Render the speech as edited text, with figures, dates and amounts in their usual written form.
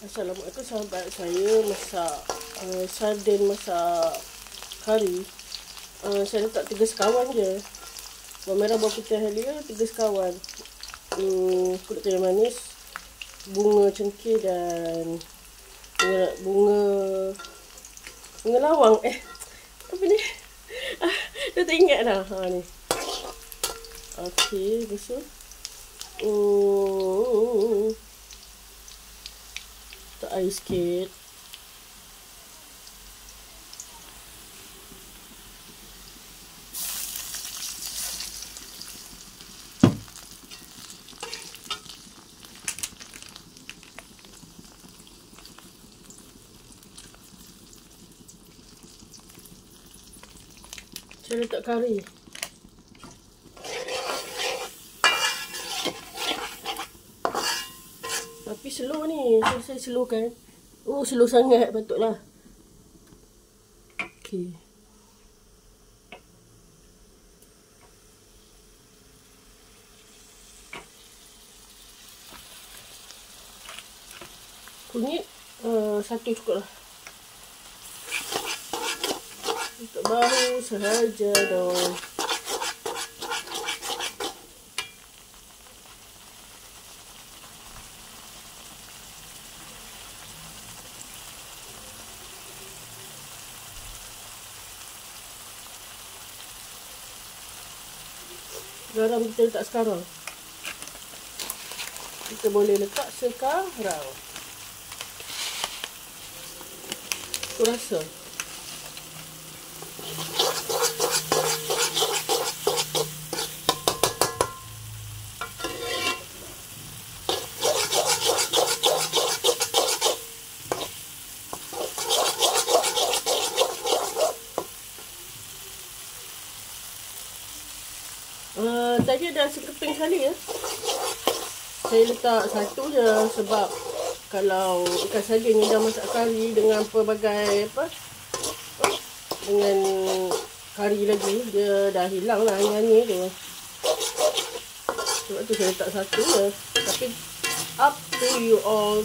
Assalamualaikum sahabat, saya masak sarden masak kari. Saya letak 3 sekawan je. Bawang merah, bawang putih halia, 3 sekawan. Kulit kacang manis, bunga cengkeh dan bunga lawang. Apa ni? Dah tak ingat dah. Ni. Okey, lepas tu tak air sikit. Saya letak kari. Tapi slow ni, saya slowkan. Slow sangat patutlah. Okey. Kunyit 1 cukup lah. Untuk bahu sahaja dong. Garam kita letak sekarang. Kita boleh letak sekarang. Aku rasa. Tadi ada nasi keping sekali ya. Saya letak 1 je sebab kalau ikan sarden ni dah masak kari dengan pelbagai dengan kari lagi, dia dah hilang lah angin tu. Sebab tu saya letak 1 je. Tapi up to you all.